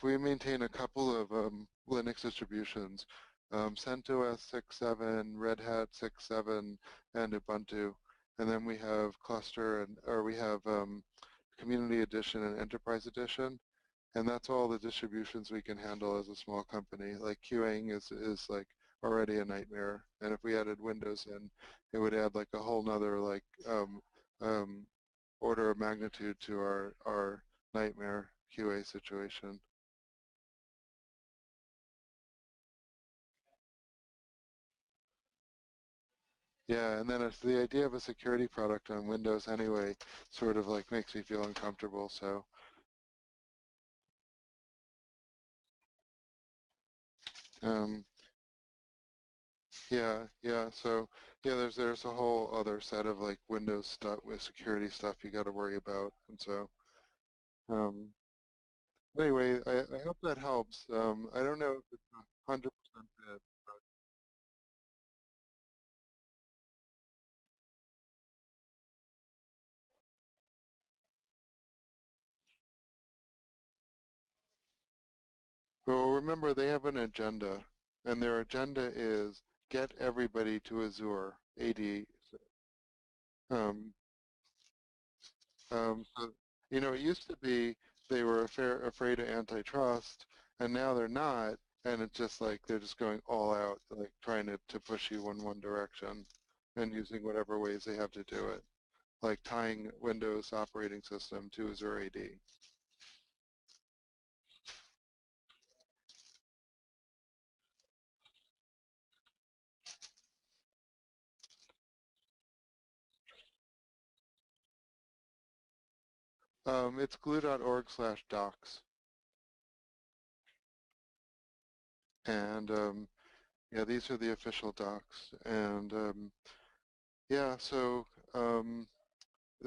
we maintain a couple of Linux distributions, CentOS 6.7, Red Hat 6.7, and Ubuntu. And then we have cluster or we have Community Edition and Enterprise Edition. And that's all the distributions we can handle as a small company. Like queuing is like already a nightmare. And if we added Windows in, it would add like a whole nother like um, order of magnitude to our nightmare QA situation. Yeah, and then it's the idea of a security product on Windows anyway sort of like makes me feel uncomfortable. So um, yeah. So yeah, there's a whole other set of like Windows stuff with security stuff you got to worry about, and so um, anyway, I hope that helps. I don't know if it's 100% fit. Well, remember they have an agenda, and their agenda is get everybody to Azure AD. Um, so, it used to be they were afraid of antitrust, and now they're not, and it's just like they're just going all out, like trying to push you in one direction and using whatever ways they have to do it, like tying Windows operating system to Azure AD. It's gluu.org/docs, and yeah, these are the official docs, and yeah, so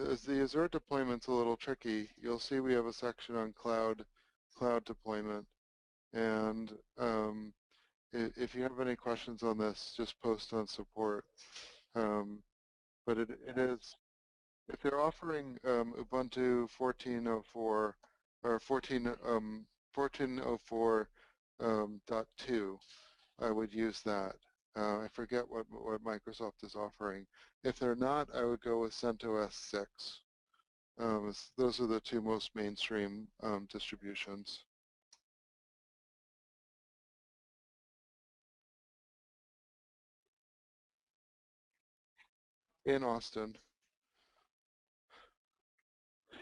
as the Azure deployment's a little tricky. You'll see we have a section on cloud deployment, and if you have any questions on this, just post on support. Um, but it is, if they're offering Ubuntu 14.04 or 14.04 .2, I would use that. I forget what Microsoft is offering. If they're not, I would go with CentOS 6. Those are the two most mainstream distributions. In Austin.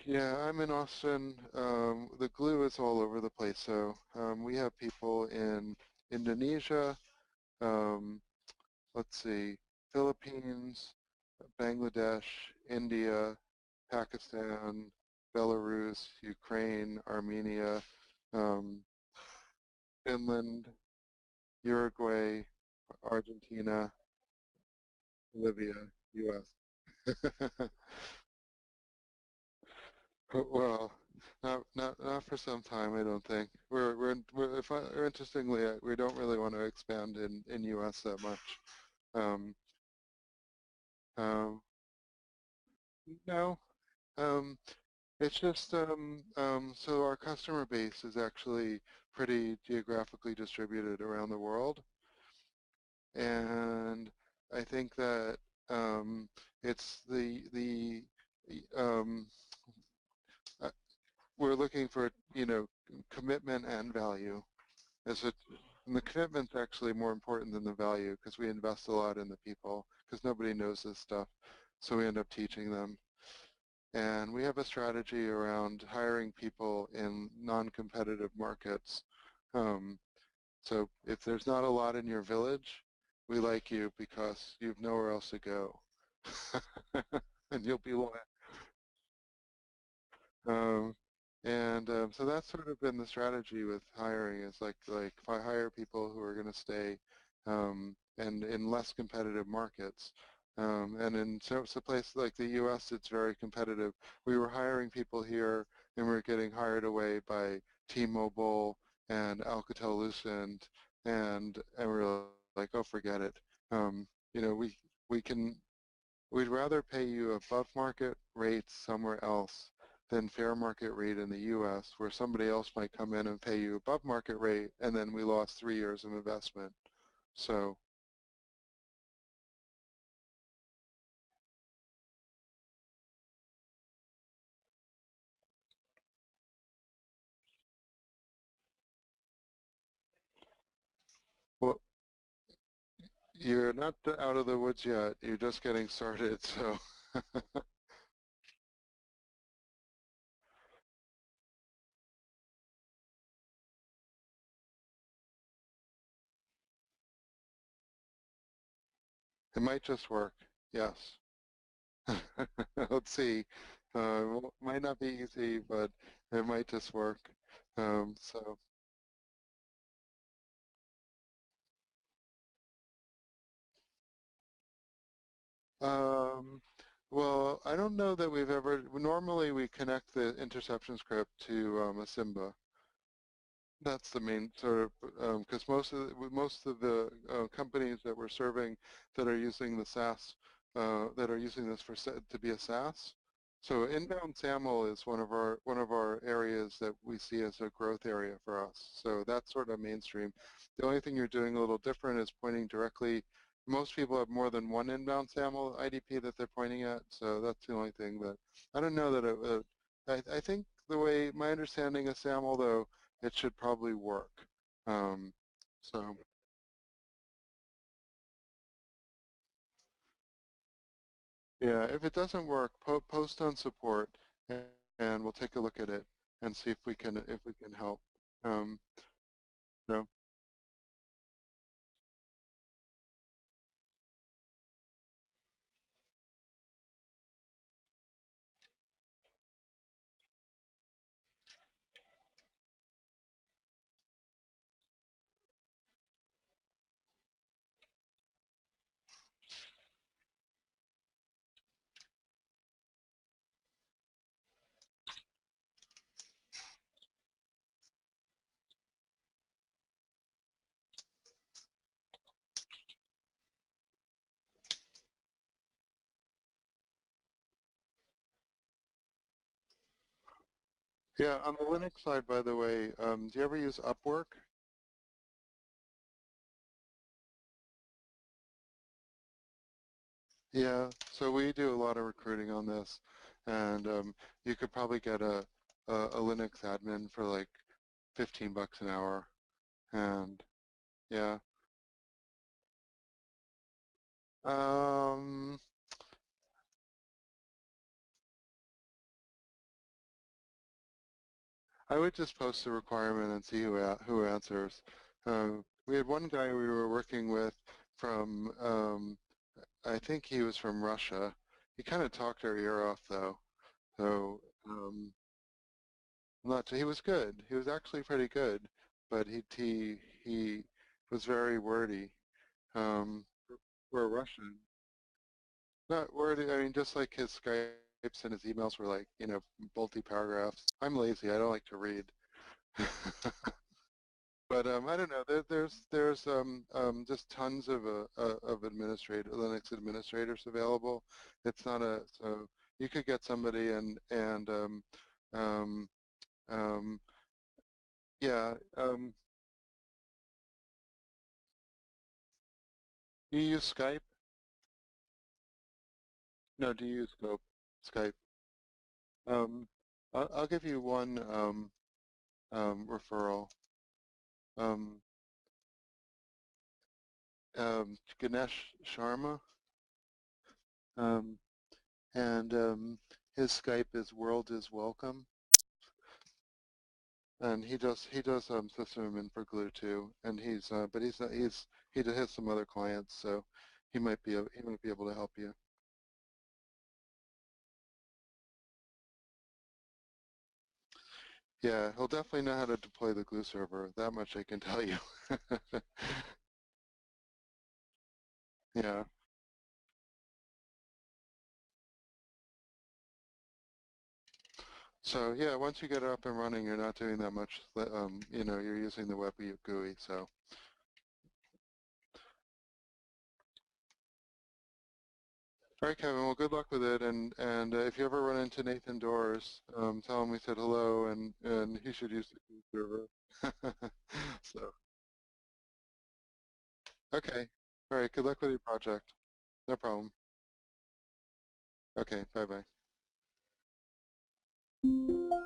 Yeah, I'm in Austin. The Gluu is all over the place. So we have people in Indonesia, um, let's see, Philippines, Bangladesh, India, Pakistan, Belarus, Ukraine, Armenia, um, Finland, Uruguay, Argentina, Bolivia, U.S. Well, not for some time, I don't think. Interestingly, we don't really want to expand in U.S. that much. Um, um, no, um, it's just so our customer base is actually pretty geographically distributed around the world, and I think that it's the um, uh, we're looking for commitment and value. As it, and the commitment's actually more important than the value because we invest a lot in the people because nobody knows this stuff, so we end up teaching them. And we have a strategy around hiring people in non-competitive markets. Um, so if there's not a lot in your village, we like you because you've nowhere else to go. And you'll be loyal. Um, and so that's sort of been the strategy with hiring is like if I hire people who are going to stay and in less competitive markets, and in so places like the U.S., it's very competitive. We were hiring people here, and we were getting hired away by T-Mobile and Alcatel-Lucent, and we were like, oh, forget it. You know, we can we'd rather pay you above market rates somewhere else than fair market rate in the U.S., where somebody else might come in and pay you above market rate, and then we lost 3 years of investment. So, well, you're not out of the woods yet. You're just getting started. So, it might just work. Yes. Let's see. Might not be easy, but it might just work. So, um, well, I don't know that we've ever, normally we connect the interception script to a Simba. That's the main sort of, because most of the companies that we're serving that are using the SaaS, that are using this to be a SaaS. So inbound SAML is one of our areas that we see as a growth area for us. So that's sort of mainstream. The only thing you're doing a little different is pointing directly. Most people have more than one inbound SAML IDP that they're pointing at. So that's the only thing that I don't know that I think the way my understanding of SAML though it should probably work. Um, so yeah, if it doesn't work, post on support, and we'll take a look at it and see if we can help. Um, so yeah, on the Linux side, by the way, do you ever use Upwork? Yeah, so we do a lot of recruiting on this, and you could probably get a Linux admin for like 15 bucks an hour, and yeah. Um, I would just post the requirement and see who answers. We had one guy we were working with from, I think he was from Russia. He kind of talked our ear off though. So I'm not. He was good. He was actually pretty good, but he was very wordy. Um, for a Russian, not wordy. I mean, just like his Skypes and his emails were like, multi-paragraphs. I'm lazy. I don't like to read. But I don't know. There's just tons of Linux administrators available. It's not a so you could get somebody and um, um, yeah. You use Skype? No, do you use Skype? Um, I'll give you one referral. Um, Ganesh Sharma, um, and his Skype is World is Welcome. And he does system admin for Glue too, and but he's not, he has some other clients, so he might be able to help you. Yeah, he'll definitely know how to deploy the Glue server. That much I can tell you. Yeah. So yeah, once you get it up and running, you're not doing that much. You're using the web GUI. So All right, Kevin. Well, good luck with it, and if you ever run into Nathan Doors, tell him we said hello, and he should use the Glue server. So, okay. All right. Good luck with your project. No problem. Okay. Bye bye.